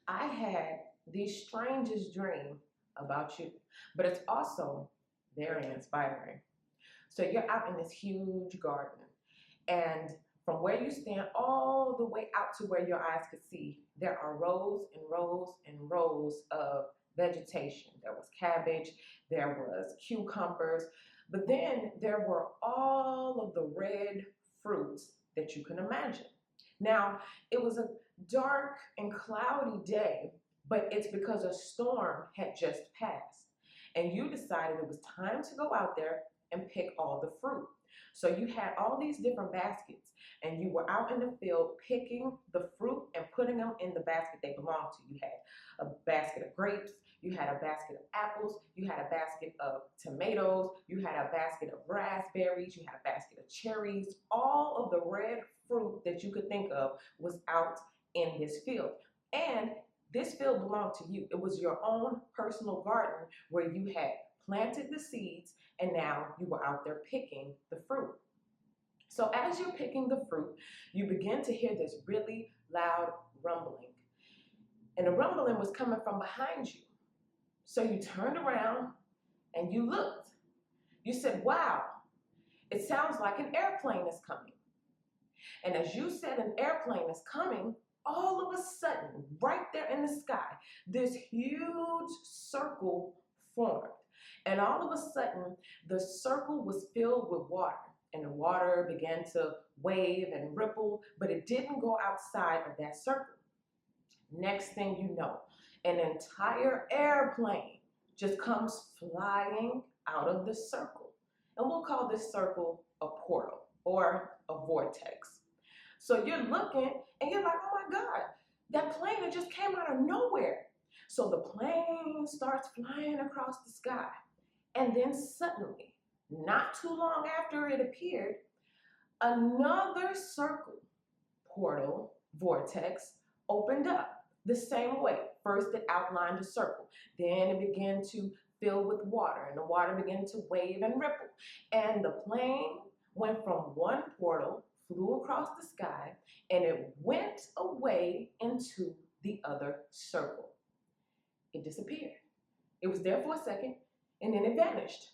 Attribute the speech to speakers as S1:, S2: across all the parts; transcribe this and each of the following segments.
S1: I had the strangest dream about you, but it's also very inspiring. So you're out in this huge garden, and from where you stand all the way out to where your eyes could see, there are rows and rows and rows of vegetation. There was cabbage, there was cucumbers, but then there were all of the red fruits that you can imagine. Now, it was a dark and cloudy day, but it's because a storm had just passed. And you decided it was time to go out there and pick all the fruit. So you had all these different baskets, and you were out in the field picking the fruit and putting them in the basket they belonged to. You had a basket of grapes, you had a basket of apples, you had a basket of tomatoes, you had a basket of raspberries, you had a basket of cherries. All of the red fruit that you could think of was out in this field. And this field belonged to you. It was your own personal garden where you had planted the seeds, and now you were out there picking the fruit. So as you're picking the fruit, you begin to hear this really loud rumbling. And the rumbling was coming from behind you. So you turned around and you looked. You said, wow, it sounds like an airplane is coming. And as you said an airplane is coming, all of a sudden, right there in the sky, this huge circle formed. And all of a sudden, the circle was filled with water. And the water began to wave and ripple, but it didn't go outside of that circle. Next thing you know, an entire airplane just comes flying out of the circle. And we'll call this circle a portal or a vortex. So you're looking and you're like, oh my God, that plane that just came out of nowhere. So the plane starts flying across the sky. And then suddenly, not too long after it appeared, another circle, portal, vortex, opened up the same way. First, it outlined a circle. Then it began to fill with water, and the water began to wave and ripple. And the plane went from one portal, flew across the sky, and it went away into the other circle. It disappeared. It was there for a second, and then it vanished.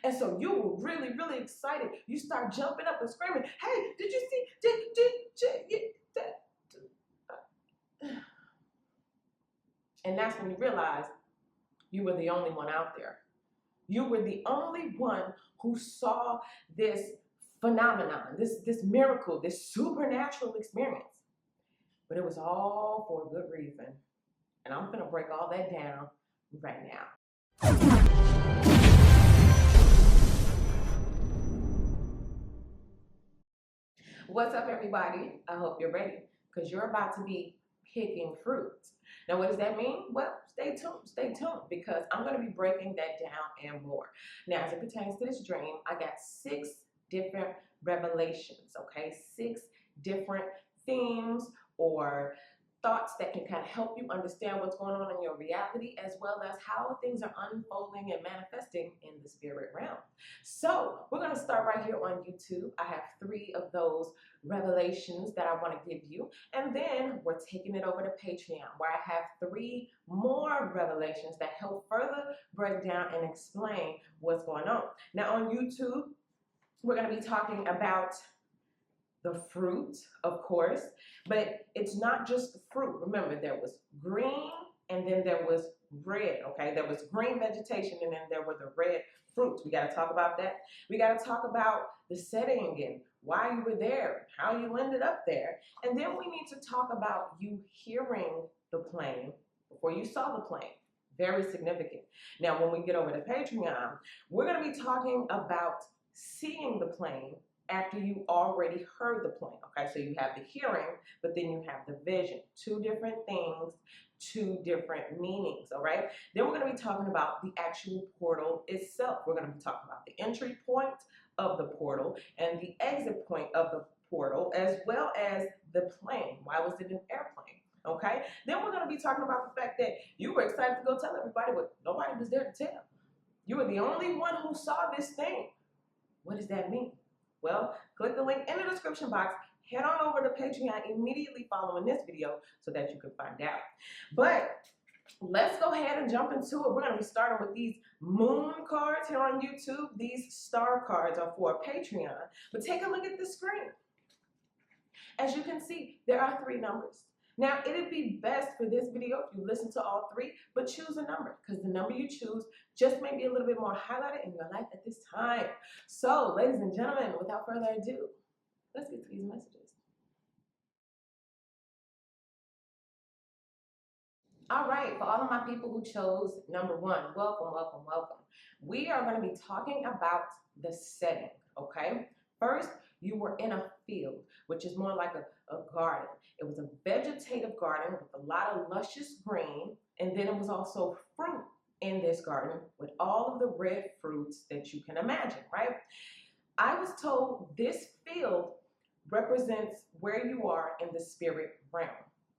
S1: And so you were really, really excited. You start jumping up and screaming, hey, did you see, and that's when you realized you were the only one out there. You were the only one who saw this phenomenon, this miracle, this supernatural experience. But it was all for a good reason. And I'm gonna break all that down right now. What's up, everybody? I hope you're ready, because you're about to be picking fruits. Now, what does that mean? Well, stay tuned, because I'm going to be breaking that down and more. Now, as it pertains to this dream, I got 6 different revelations, okay? 6 different themes or thoughts that can kind of help you understand what's going on in your reality, as well as how things are unfolding and manifesting in the spirit realm. So we're going to start right here on YouTube. I have 3 of those revelations that I want to give you, and then we're taking it over to Patreon, where I have 3 more revelations that help further break down and explain what's going on. Now on YouTube, we're going to be talking about the fruit, of course, but it's not just the fruit. Remember, there was green and then there was red, okay? There was green vegetation and then there were the red fruits. We got to talk about that. We got to talk about the setting and why you were there, how you ended up there. And then we need to talk about you hearing the plane before you saw the plane. Very significant. Now, when we get over to Patreon, we're going to be talking about seeing the plane after you already heard the plane, okay? So you have the hearing, but then you have the vision. 2 different things, 2 different meanings, all right? Then we're going to be talking about the actual portal itself. We're going to be talking about the entry point of the portal and the exit point of the portal, as well as the plane. Why was it an airplane? Okay? Then we're going to be talking about the fact that you were excited to go tell everybody, but nobody was there to tell. You were the only one who saw this thing. What does that mean? Well, click the link in the description box, head on over to Patreon immediately following this video so that you can find out. But let's go ahead and jump into it. We're going to be starting with these moon cards here on YouTube. These star cards are for Patreon. But take a look at the screen. As you can see, there are 3 numbers. Now, it'd be best for this video if you listen to all 3, but choose a number, because the number you choose just may be a little bit more highlighted in your life at this time. So, ladies and gentlemen, without further ado, let's get to these messages. All right, for all of my people who chose number 1, welcome, welcome, welcome. We are going to be talking about the setting, okay? First, you were in a field, which is more like a garden. It was a vegetative garden with a lot of luscious green, and then it was also fruit in this garden with all of the red fruits that you can imagine, right? I was told this field represents where you are in the spirit realm.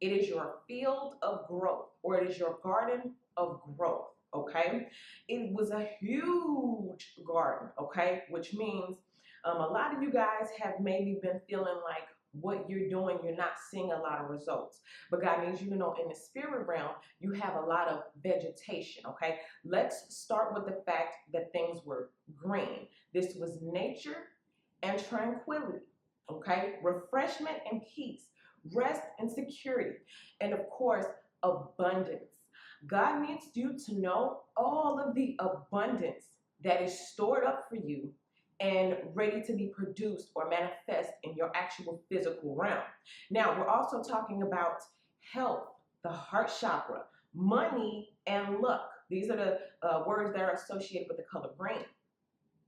S1: It is your field of growth, or it is your garden of growth, okay? It was a huge garden, okay? Which means a lot of you guys have maybe been feeling like what you're doing, you're not seeing a lot of results. But God needs you to know in the spirit realm, you have a lot of vegetation, okay? Let's start with the fact that things were green. This was nature and tranquility, okay? Refreshment and peace, rest and security, and of course, abundance. God needs you to know all of the abundance that is stored up for you and ready to be produced or manifest in your actual physical realm. Now, we're also talking about health, the heart chakra, money, and luck. These are the words that are associated with the color green.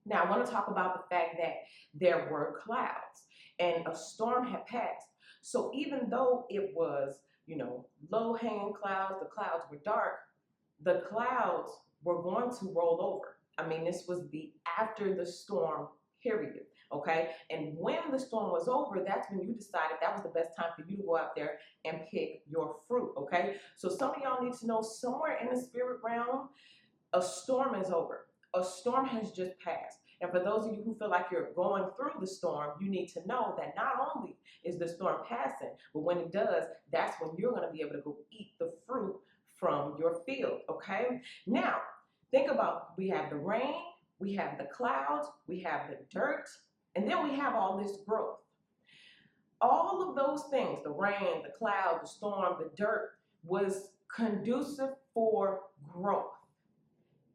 S1: Now, I want to talk about the fact that there were clouds and a storm had passed. So even though it was, low-hanging clouds, the clouds were dark, the clouds were going to roll over. I mean, this was the after the storm period, okay? And when the storm was over, that's when you decided that was the best time for you to go out there and pick your fruit, okay? So some of y'all need to know somewhere in the spirit realm, a storm is over. A storm has just passed. And for those of you who feel like you're going through the storm, you need to know that not only is the storm passing, but when it does, that's when you're going to be able to go eat the fruit from your field, okay? Now, think about, we have the rain, we have the clouds, we have the dirt, and then we have all this growth. All of those things, the rain, the cloud, the storm, the dirt, was conducive for growth.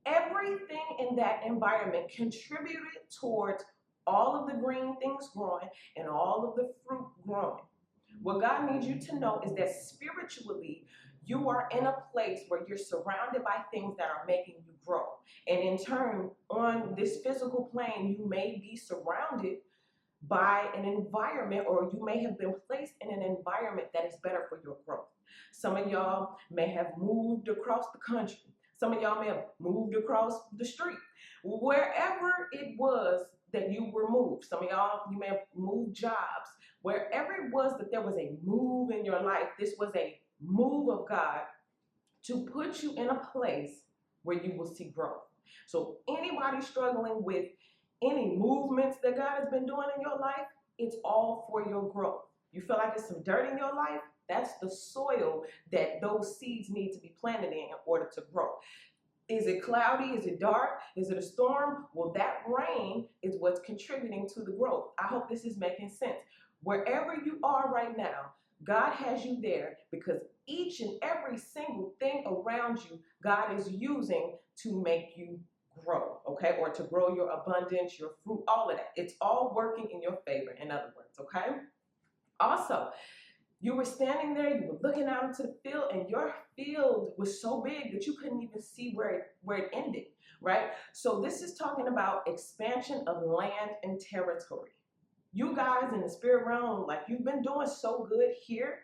S1: Everything in that environment contributed towards all of the green things growing and all of the fruit growing. What God needs you to know is that spiritually, you are in a place where you're surrounded by things that are making you grow. And in turn, on this physical plane, you may be surrounded by an environment, or you may have been placed in an environment that is better for your growth. Some of y'all may have moved across the country. Some of y'all may have moved across the street. Wherever it was that you were moved, some of y'all, you may have moved jobs. Wherever it was that there was a move in your life, this was a move of God to put you in a place where you will see growth. So anybody struggling with any movements that God has been doing in your life, it's all for your growth. You feel like there's some dirt in your life? That's the soil that those seeds need to be planted in order to grow. Is it cloudy? Is it dark? Is it a storm? Well, that rain is what's contributing to the growth. I hope this is making sense. Wherever you are right now, God has you there because each and every single thing around you, God is using to make you grow, okay? Or to grow your abundance, your fruit, all of that. It's all working in your favor, in other words, okay? Also, you were standing there, you were looking out into the field, and your field was so big that you couldn't even see where it ended, right? So this is talking about expansion of land and territory. You guys in the spirit realm, like you've been doing so good here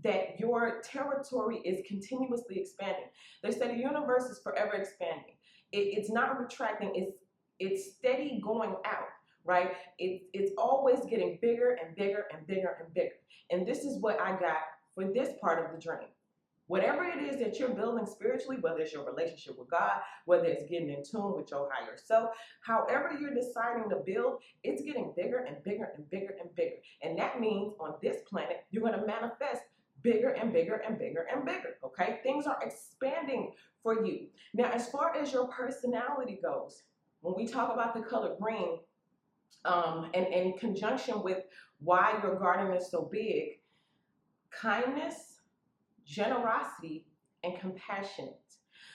S1: that your territory is continuously expanding. They say the universe is forever expanding. It's not retracting, it's steady going out, right? It's always getting bigger and bigger and bigger and bigger. And this is what I got for this part of the dream. Whatever it is that you're building spiritually, whether it's your relationship with God, whether it's getting in tune with your higher self, however you're deciding to build, it's getting bigger and bigger and bigger and bigger. And that means on this planet, you're going to manifest bigger and bigger and bigger and bigger, okay? Things are expanding for you. Now, as far as your personality goes, when we talk about the color green, and in conjunction with why your garden is so big, kindness, generosity, and compassionate.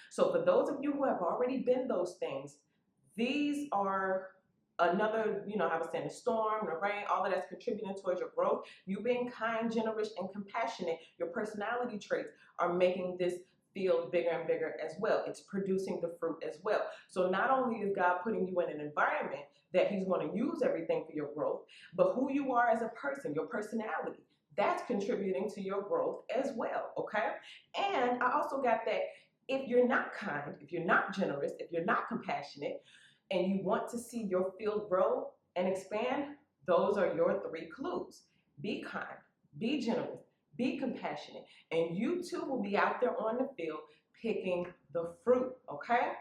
S1: So for those of you who have already been those things, these are another, I was saying the storm, the rain, all of that's contributing towards your growth. You being kind, generous, and compassionate, your personality traits are making this field bigger and bigger as well. It's producing the fruit as well. So not only is God putting you in an environment that he's going to use everything for your growth, but who you are as a person, your personality, that's contributing to your growth as well, okay? And I also got that if you're not kind, if you're not generous, if you're not compassionate, and you want to see your field grow and expand, those are your 3 clues. Be kind, be generous, be compassionate, and you too will be out there on the field picking the fruit, okay?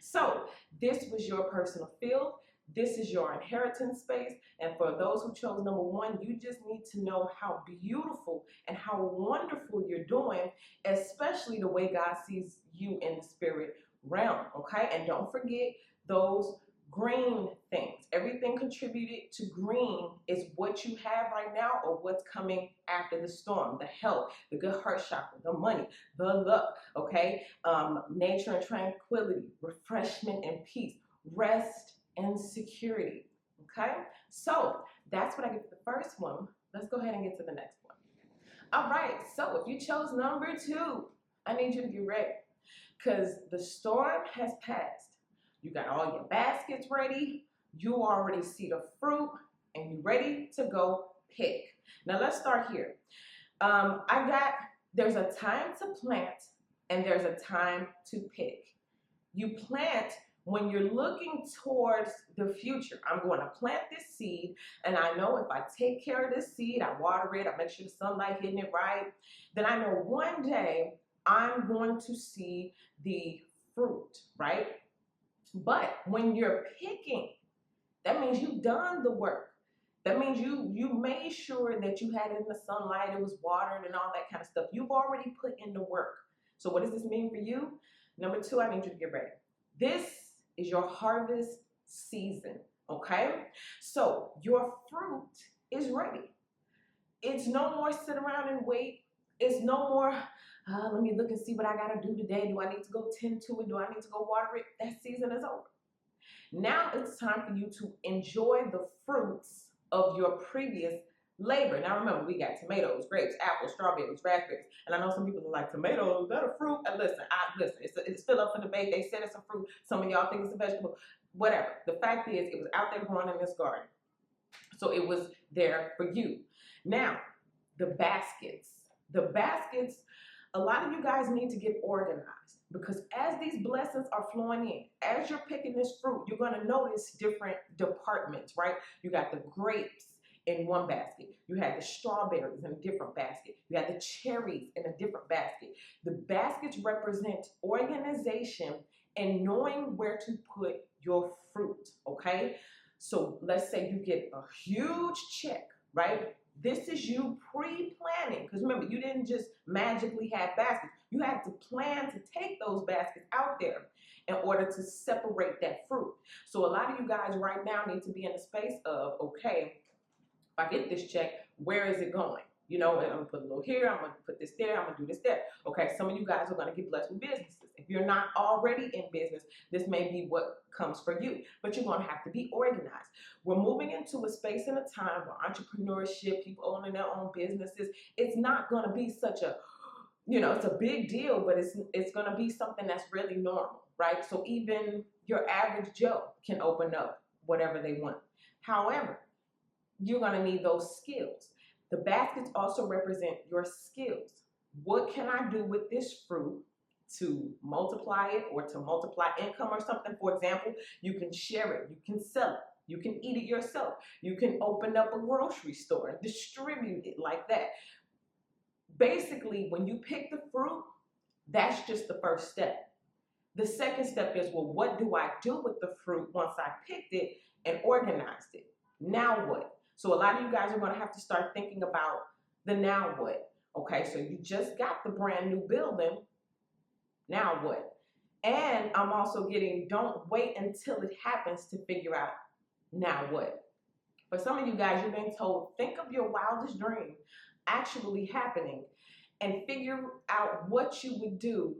S1: So this was your personal field. This is your inheritance space. And for those who chose number 1, you just need to know how beautiful and how wonderful you're doing, especially the way God sees you in the spirit realm, okay? And don't forget those green things. Everything contributed to green is what you have right now or what's coming after the storm. The health, the good heart chakra, the money, the luck, okay? Nature and tranquility, refreshment and peace, rest and security, okay? So that's what I get for the first one. Let's go ahead and get to the next one. All right, so if you chose number 2, I need you to get ready because the storm has passed. You got all your baskets ready. You already see the fruit and you're ready to go pick. Now let's start here. There's a time to plant and there's a time to pick. You plant when you're looking towards the future. I'm going to plant this seed, and I know if I take care of this seed, I water it, I make sure the sunlight hitting it right, then I know one day I'm going to see the fruit, right? But when you're picking, that means you've done the work. That means you made sure that you had it in the sunlight, it was watered and all that kind of stuff. You've already put in the work. So what does this mean for you? Number 2, I need you to get ready. This is your harvest season, okay? So your fruit is ready. It's no more sit around and wait. It's no more, let me look and see what I got to do today. Do I need to go tend to it? Do I need to go water it? That season is over. Now it's time for you to enjoy the fruits of your previous labor. Now remember, we got tomatoes, grapes, apples, strawberries, raspberries. And I know some people are like, tomatoes, is that a fruit? And listen, it's still up for debate. They said it's a fruit. Some of y'all think it's a vegetable. Whatever. The fact is, it was out there growing in this garden. So it was there for you. Now, the baskets. The baskets, a lot of you guys need to get organized because as these blessings are flowing in, as you're picking this fruit, you're going to notice different departments, right? You got the grapes in one basket. You had the strawberries in a different basket. You had the cherries in a different basket. The baskets represent organization and knowing where to put your fruit, okay? So let's say you get a huge check, right? This is you pre-planning, because remember, you didn't just magically have baskets. You had to plan to take those baskets out there in order to separate that fruit. So a lot of you guys right now need to be in the space of, okay, if I get this check, where is it going? I'm going to put a little here, I'm going to put this there, I'm going to do this there. Okay, some of you guys are going to get blessed with businesses. If you're not already in business, this may be what comes for you, but you're going to have to be organized. We're moving into a space and a time where entrepreneurship, people owning their own businesses, it's not going to be such a, it's a big deal, but it's going to be something that's really normal, right? So even your average Joe can open up whatever they want. However, you're going to need those skills. The baskets also represent your skills. What can I do with this fruit to multiply it or to multiply income or something? For example, you can share it, you can sell it, you can eat it yourself, you can open up a grocery store and distribute it like that. basically, when you pick the fruit, that's just the first step. The second step is, well, what do I do with the fruit once I picked it and organized it? Now what? So a lot of you guys are going to have to start thinking about the now what. Okay, so you just got the brand new building. Now what? And I'm also getting, don't wait until it happens to figure out now what. For some of you guys, you're being told, think of your wildest dream actually happening and figure out what you would do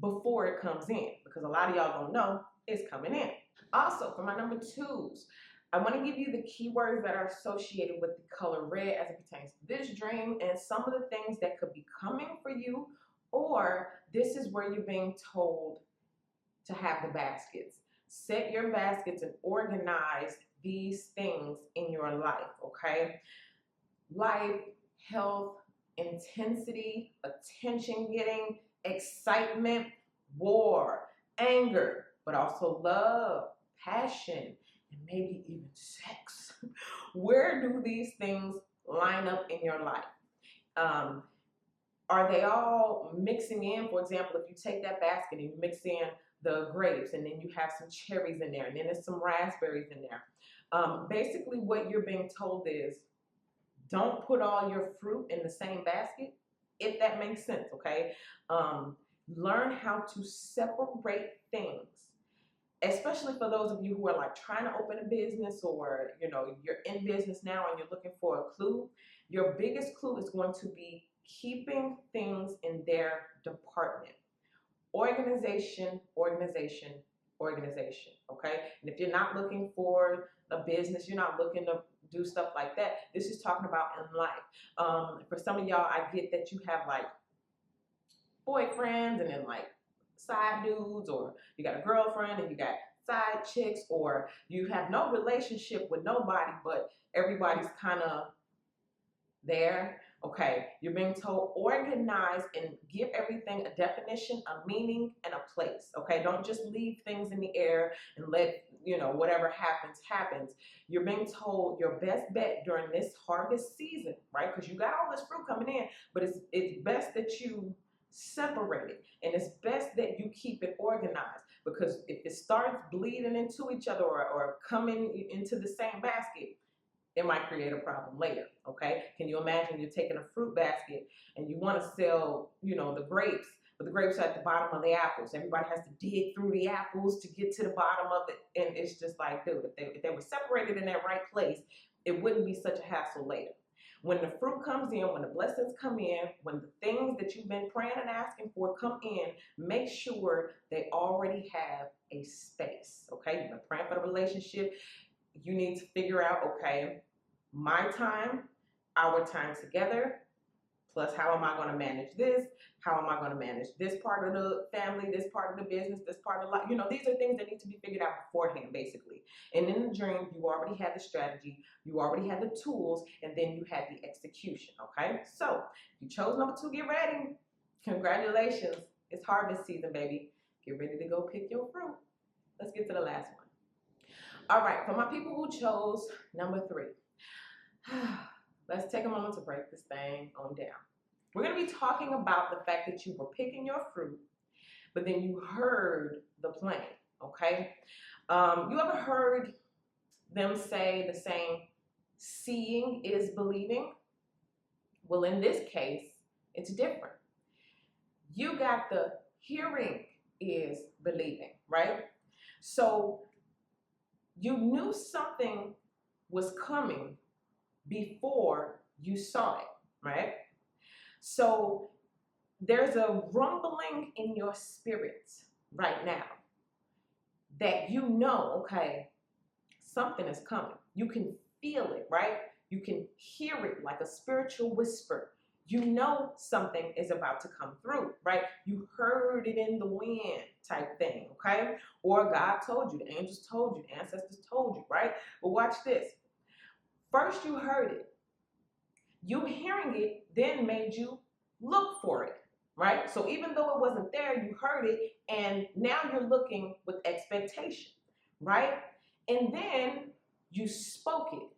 S1: before it comes in, because a lot of y'all don't know it's coming in. Also, for my number twos, I want to give you the keywords that are associated with the color red as it pertains to this dream and some of the things that could be coming for you, or this is where you're being told to have the baskets. Set your baskets and organize these things in your life, okay? Life, health, intensity, attention getting, excitement, war, anger, but also love, passion, and maybe even sex. Where do these things line up in your life? Are they all mixing in? For example, if you take that basket and you mix in the grapes and then you have some cherries in there and then there's some raspberries in there. Basically what you're being told is, don't put all your fruit in the same basket, if that makes sense, okay? Learn how to separate things, especially for those of you who are like trying to open a business, or you're in business now and you're looking for a clue. Your biggest clue is going to be keeping things in their department. Organization, organization, organization, okay? And if you're not looking for a business, you're not looking to do stuff like that, this is talking about in life. For some of y'all, I get that you have like boyfriends and then like side dudes, or you got a girlfriend and you got side chicks, or you have no relationship with nobody, but everybody's kind of there. Okay, you're being told organize and give everything a definition, a meaning, and a place. Okay, don't just leave things in the air and let whatever happens. You're being told your best bet during this harvest season, right? Because you got all this fruit coming in, but it's best that you separate it, and it's best that you keep it organized, because if it starts bleeding into each other or coming into the same basket, it might create a problem later, okay? Can you imagine you're taking a fruit basket and you want to sell, the grapes, but the grapes are at the bottom of the apples. Everybody has to dig through the apples to get to the bottom of it, and it's just like, dude, if they were separated in that right place, it wouldn't be such a hassle later. When the fruit comes in, when the blessings come in, when the things that you've been praying and asking for come in, make sure they already have a space, okay? You've been praying for the relationship. You need to figure out, okay, my time, our time together, plus how am I going to manage this? How am I going to manage this part of the family, this part of the business, this part of life? These are things that need to be figured out beforehand, basically. And in the dream, you already had the strategy, you already had the tools, and then you had the execution, okay? So, if you chose number 2, get ready. Congratulations. It's harvest season, baby. Get ready to go pick your fruit. Let's get to the last one. All right, for my people who chose number 3, let's take a moment to break this thing on down. We're going to be talking about the fact that you were picking your fruit, but then you heard the plan, okay? You ever heard them say the saying, seeing is believing? Well, in this case, it's different. You got the hearing is believing, right? So you knew something was coming before you saw it, right? So there's a rumbling in your spirit right now that okay, something is coming. You can feel it, right? You can hear it like a spiritual whisper. You know something is about to come through, right? You heard it in the wind type thing, okay? Or God told you, the angels told you, the ancestors told you, right? But watch this. First you heard it. You hearing it then made you look for it, right? So even though it wasn't there, you heard it, and now you're looking with expectation, right? And then you spoke it.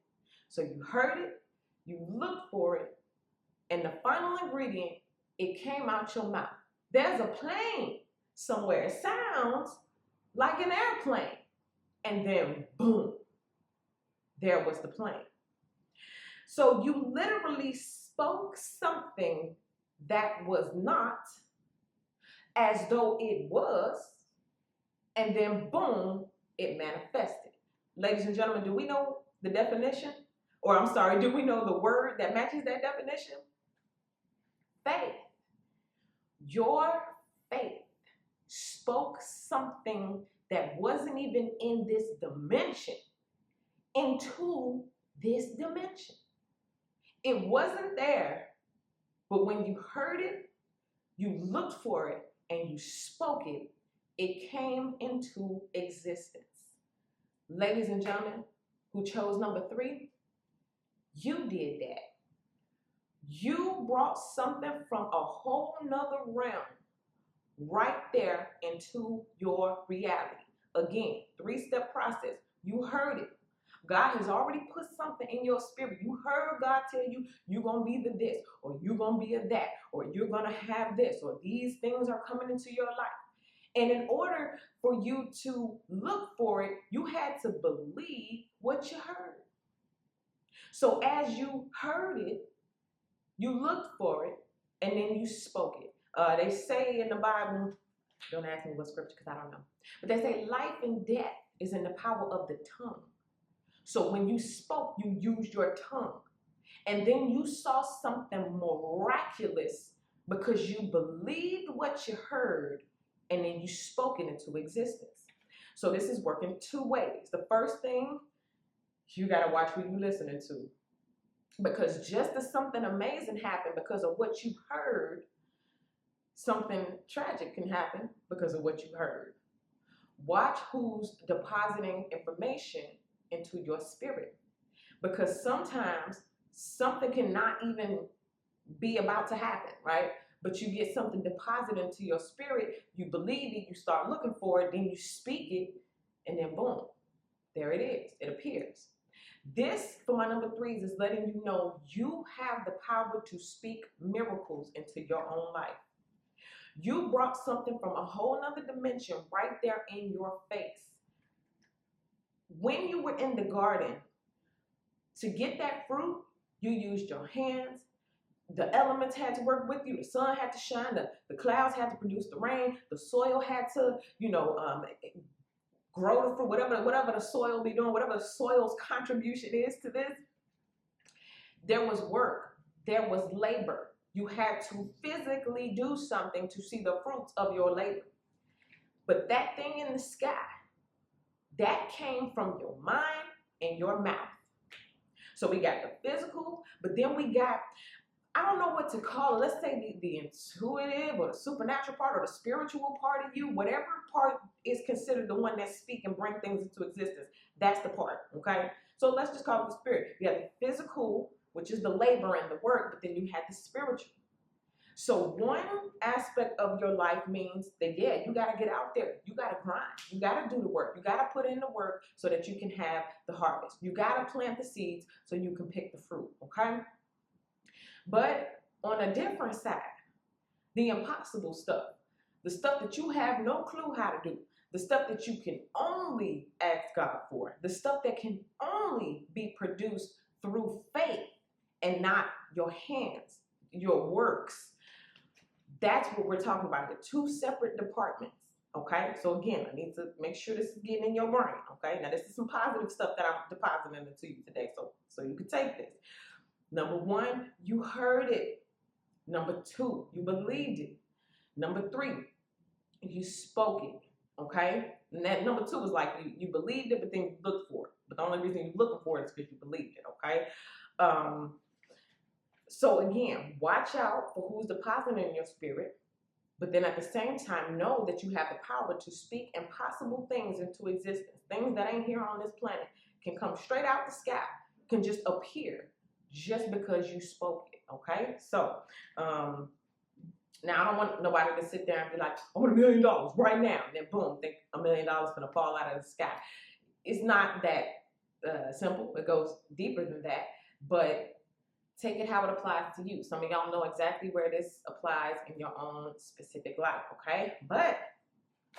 S1: So you heard it, you looked for it, And the final ingredient, it came out your mouth. There's a plane somewhere. It sounds like an airplane. And then boom, there was the plane. So you literally spoke something that was not as though it was, and then boom, it manifested. Ladies and gentlemen, do we know the definition? Or I'm sorry, do we know the word that matches that definition? Faith. Your faith spoke something that wasn't even in this dimension into this dimension. It wasn't there, but when you heard it, you looked for it, and you spoke it, it came into existence. Ladies and gentlemen who chose number 3, you did that. You brought something from a whole nother realm right there into your reality. Again, 3-step process. You heard it. God has already put something in your spirit. You heard God tell you, you're going to be the this, or you're going to be a that, or you're going to have this, or these things are coming into your life. And in order for you to look for it, you had to believe what you heard. So as you heard it, you looked for it, and then you spoke it. They say in the Bible, don't ask me what scripture because I don't know, but they say life and death is in the power of the tongue. So when you spoke, you used your tongue. And then you saw something miraculous because you believed what you heard, and then you spoke it into existence. So this is working 2 ways. The first thing, you got to watch who you're listening to. Because just as something amazing happened because of what you heard, something tragic can happen because of what you heard. Watch who's depositing information into your spirit. Because sometimes something cannot even be about to happen, right? But you get something deposited into your spirit, you believe it, you start looking for it, then you speak it, and then boom, there it is. It appears. This, for my number 3s, is letting you know you have the power to speak miracles into your own life. You brought something from a whole nother dimension right there in your face. When you were in the garden, to get that fruit, you used your hands. The elements had to work with you. The sun had to shine. The clouds had to produce the rain. The soil had to, grow the fruit. Whatever the soil be doing, whatever the soil's contribution is to this. There was work. There was labor. You had to physically do something to see the fruits of your labor. But that thing in the sky, that came from your mind and your mouth. So we got the physical, but then we got, I don't know what to call it. Let's say the intuitive or the supernatural part or the spiritual part of you, whatever part is considered the one that speak and bring things into existence. That's the part, okay? So let's just call it the spirit. You have the physical, which is the labor and the work, but then you have the spiritual. So one aspect of your life means that, yeah, you got to get out there. You got to grind. You got to do the work. You got to put in the work so that you can have the harvest. You got to plant the seeds so you can pick the fruit, okay? But on a different side, the impossible stuff, the stuff that you have no clue how to do, the stuff that you can only ask God for, the stuff that can only be produced through faith and not your hands, your works. That's what we're talking about here. 2 separate departments, okay? So again, I need to make sure this is getting in your brain, okay? Now, this is some positive stuff that I'm depositing into you today, so you can take this. Number 1, you heard it. Number 2, you believed it. Number 3, you spoke it, okay? And that number 2 was like you believed it, but then you looked for it. But the only reason you're looking for it is because you believed it, okay? So again, watch out for who's depositing in your spirit, but then at the same time, know that you have the power to speak impossible things into existence. Things that ain't here on this planet can come straight out the sky, can just appear just because you spoke it, okay? So, now I don't want nobody to sit there and be like, I want $1 million right now, and then boom, think $1 million is gonna fall out of the sky. It's not that simple. It goes deeper than that, but take it how it applies to you. Some of y'all know exactly where this applies in your own specific life, okay? But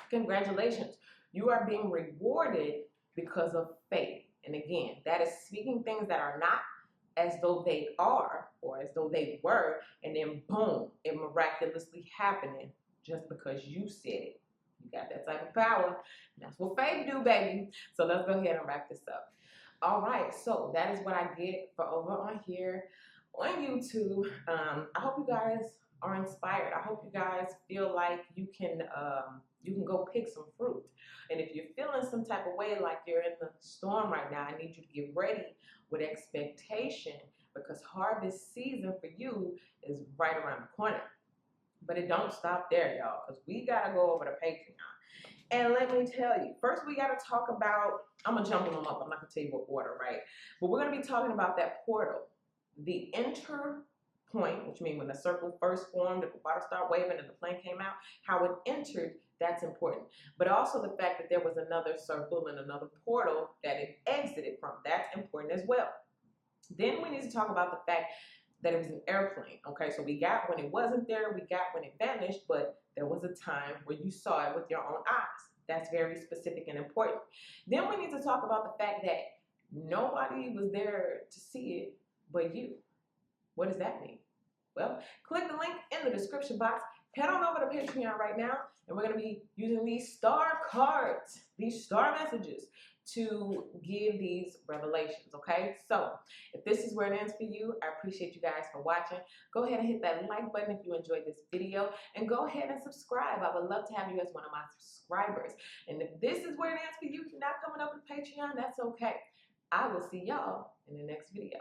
S1: congratulations, you are being rewarded because of faith. And again, that is speaking things that are not as though they are or as though they were, and then boom, it miraculously happening just because you said it. You got that type of power. That's what faith do, baby. So let's go ahead and wrap this up. All right, so that is what I get for over on here on YouTube. I hope you guys are inspired. I hope you guys feel like you can go pick some fruit. And if you're feeling some type of way, like you're in the storm right now, I need you to get ready with expectation, because harvest season for you is right around the corner. But it don't stop there, y'all, because we got to go over to Patreon. And let me tell you, first we got to talk about, I'm going to jump them up. I'm not going to tell you what order, right? But we're going to be talking about that portal. The enter point, which means when the circle first formed, if the water started waving and the plane came out, how it entered, that's important. But also the fact that there was another circle and another portal that it exited from, that's important as well. Then we need to talk about the fact that it was an airplane. Okay, so we got when it wasn't there, we got when it vanished, but there was a time where you saw it with your own eyes. That's very specific and important. Then we need to talk about the fact that nobody was there to see it but you. What does that mean? Well, click the link in the description box. Head on over to Patreon right now, and we're going to be using these star cards, these star messages, to give these revelations, okay? So if this is where it ends for you, I appreciate you guys for watching. Go ahead and hit that like button if you enjoyed this video, and go ahead and subscribe. I would love to have you as one of my subscribers. And if this is where it ends for you, if you're not coming up with Patreon, that's okay. I will see y'all in the next video.